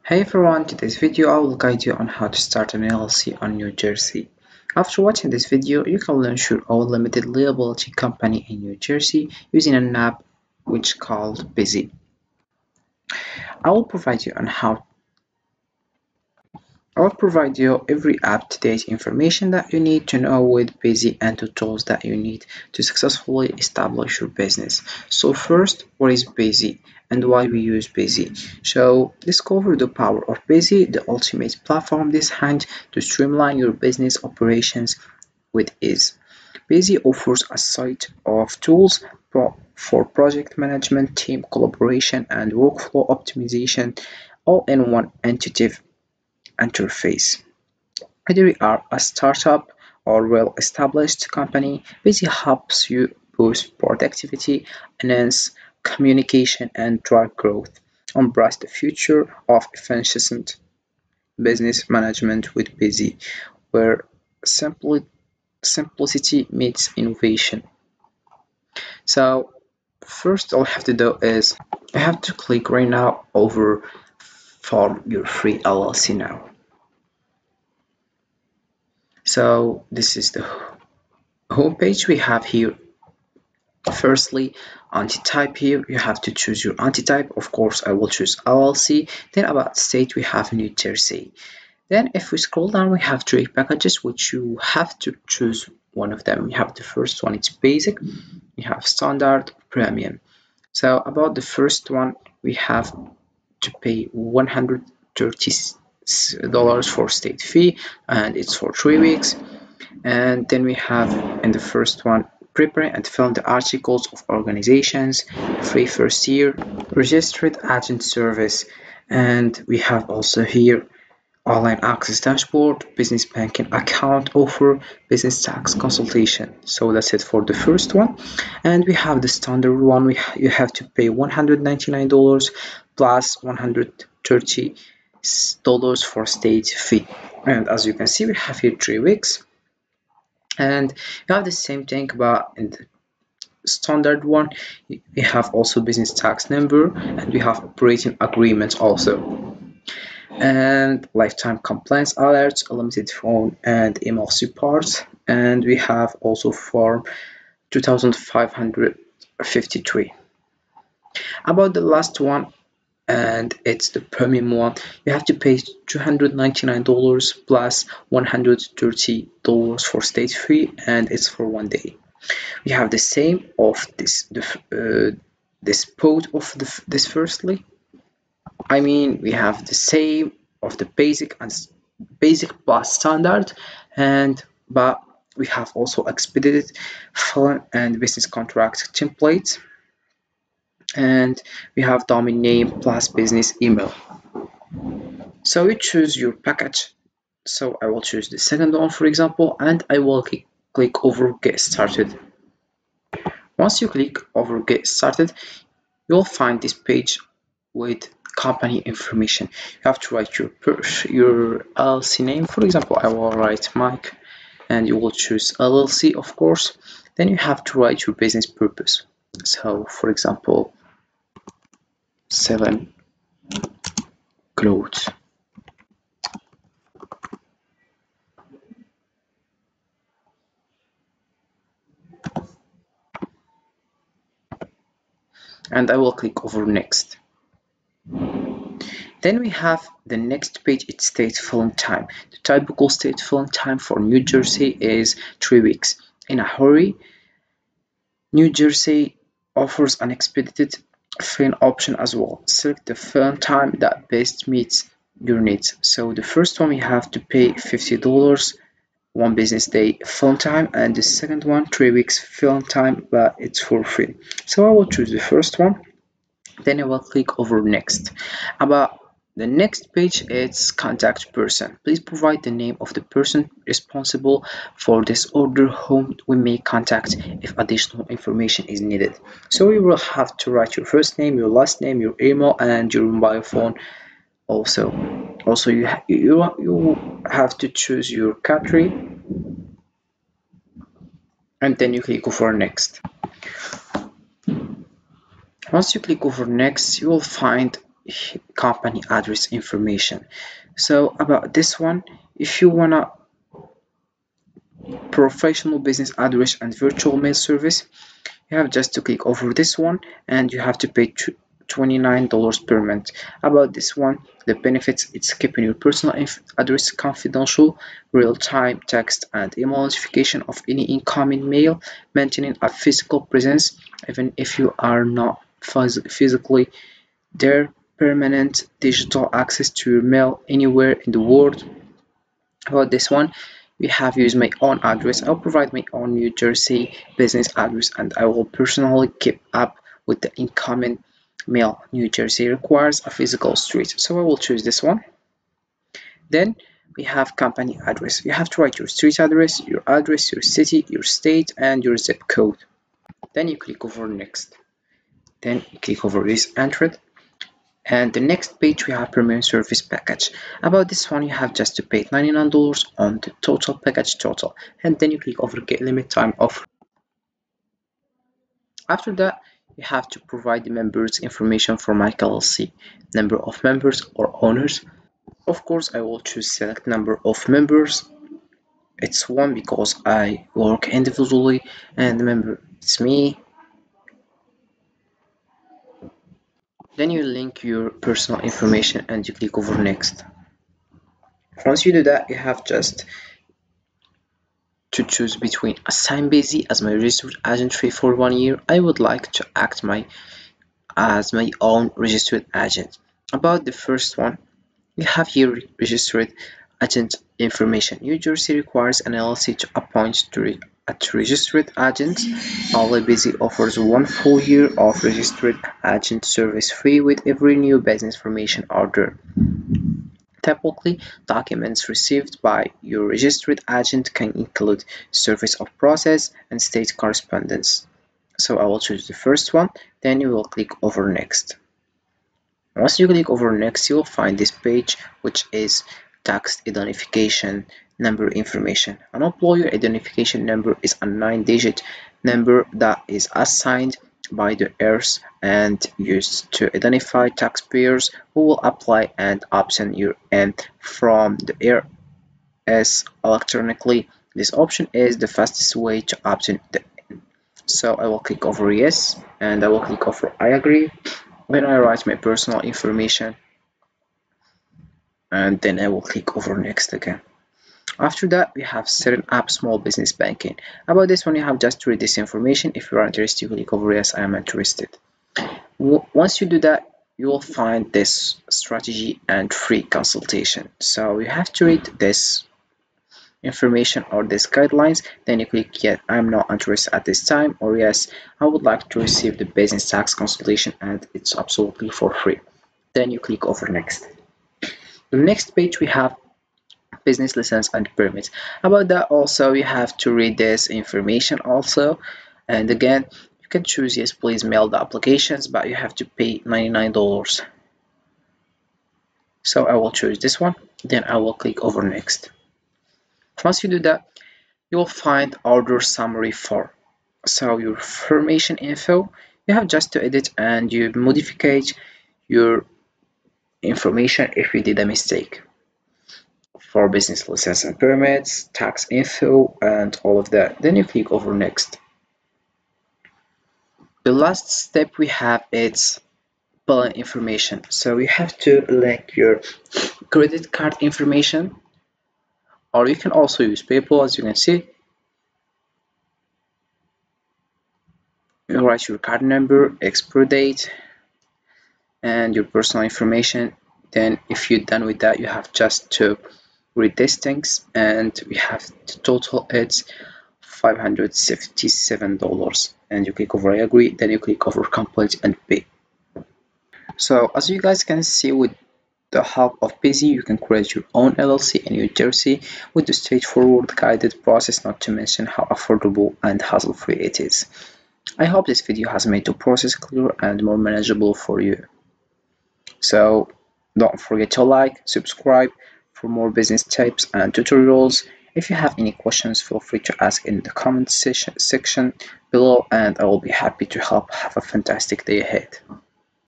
Hey everyone, today's video I will guide you on how to start an LLC on New Jersey. After watching this video, you can launch your own limited liability company in New Jersey using an app which called Busy. I will provide you on how I will provide you every up-to-date information that you need to know with Busy and the tools that you need to successfully establish your business. So first, what is Busy and why we use Busy? So discover the power of Busy, the ultimate platform designed to streamline your business operations with ease. Busy offers a suite of tools for project management, team collaboration, and workflow optimization, all in one intuitive interface. Whether you are a startup or well-established company, Busy helps you boost productivity, enhance communication, and drive growth. Embrace the future of efficient business management with Busy, where simplicity meets innovation. So, first all you have to do is you have to click right now over Form Your Free LLC now. So this is the homepage we have here. Firstly, anti-type here, you have to choose your anti-type. Of course, I will choose LLC. Then about state, we have New Jersey. Then if we scroll down, we have three packages, which you have to choose one of them. We have the first one, it's basic. We have standard, premium. So about the first one, we have to pay $130 for state fee, and it's for 3 weeks. And then we have in the first one, prepare and film the articles of organizations, free first year, registered agent service, and we have also here online access dashboard, business banking account offer, business tax consultation. So that's it for the first one. And we have the standard one. You have to pay $199 plus $130 for state fee. And as you can see, we have here 3 weeks. And you have the same thing, but in the standard one, we have also business tax number, and we have operating agreements also, and lifetime compliance alerts, unlimited phone and email support, and we have also form 2553. About the last one, and it's the premium one, you have to pay $299 plus $130 for state fee, and it's for 1 day. We have the same of this code of this firstly. I mean, we have the same of the basic and basic plus standard, but we have also expedited phone and business contract templates, and we have domain name plus business email. So you choose your package. So I will choose the second one, for example, and I will click over get started. Once you click over get started, you'll find this page with company information. You have to write your LLC name. For example, I will write Mike, and you will choose LLC, of course. Then you have to write your business purpose. So for example, selling clothes. And I will click over next. Then we have the next page, it's state filling time. The typical state filling time for New Jersey is 3 weeks. In a hurry, New Jersey offers an expedited filing option as well. Select the filing time that best meets your needs. So the first one, we have to pay $50, 1 business day filing time, and the second one, 3 weeks filing time, but it's for free. So I will choose the first one. Then I will click over next. About the next page, it's contact person. Please provide the name of the person responsible for this order whom we may contact if additional information is needed. So you will have to write your first name, your last name, your email, and your mobile phone. Also you have to choose your country, and then you click over next. Once you click over next, you will find company address information. So about this one, if you wanna professional business address and virtual mail service, you have just to click over this one and you have to pay $29 per month. About this one, the benefits: it's keeping your personal address confidential, real-time text and email notification of any incoming mail, maintaining a physical presence even if you are not physically there, permanent digital access to your mail anywhere in the world. About this one, we have used my own address. I'll provide my own New Jersey business address and I will personally keep up with the incoming mail. New Jersey requires a physical street, so I will choose this one. Then we have company address. You have to write your street address, your city, your state, and your zip code. Then you click over next. Then you click over this entered. And the next page we have premium service package. About this one, you have just to pay $99 on the total package total, and then you click over get limit time offer. After that, you have to provide the members information for my LLC, number of members or owners. Of course, I will choose select number of members. It's one because I work individually, and the member it's me. Then you link your personal information and you click over next. Once you do that, you have just to choose between assign Busy as my registered agent fee for 1 year. I would like to act as my own registered agent. About the first one, we have here registered agent information. New Jersey requires an LLC to appoint a registered agent. Only Busy offers 1 full year of registered agent service free with every new business information order. Typically, documents received by your registered agent can include service of process and state correspondence. So I will choose the first one, then you will click over next. Once you click over next, you will find this page, which is tax identification number information. An employer identification number is a 9-digit number that is assigned by the IRS and used to identify taxpayers who will apply and obtain your N from the IRS electronically. This option is the fastest way to obtain the N. So I will click over yes and I will click over I agree when I write my personal information, and then I will click over next again. After that, we have setting up small business banking. About this one, you have just to read this information. If you are interested, you click over yes, I am interested. Once you do that, you will find this strategy and free consultation. So you have to read this information or these guidelines, then you click yes, I'm not interested at this time, or yes, I would like to receive the business tax consultation and it's absolutely for free. Then you click over next. The next page we have business license and permits. About that also, you have to read this information also, and again you can choose yes please mail the applications, but you have to pay $99. So I will choose this one, then I will click over next. Once you do that, you will find order summary form. So your information info, you have just to edit and you modify your information if you did a mistake. For business license and permits, tax info, and all of that. Then you click over next. The last step we have is billing information. So you have to link your credit card information, or you can also use PayPal, as you can see. You write your card number, expiry date, and your personal information. Then if you're done with that, you have just to read these things, and we have the total, it's $557, and you click over I agree, then you click over complete and pay. So as you guys can see, with the help of Busy, you can create your own LLC in New Jersey with the straightforward guided process, not to mention how affordable and hassle-free it is. I hope this video has made the process clearer and more manageable for you. So don't forget to like, subscribe for more business tips and tutorials. If you have any questions, feel free to ask in the comment section below, and I will be happy to help. Have a fantastic day ahead.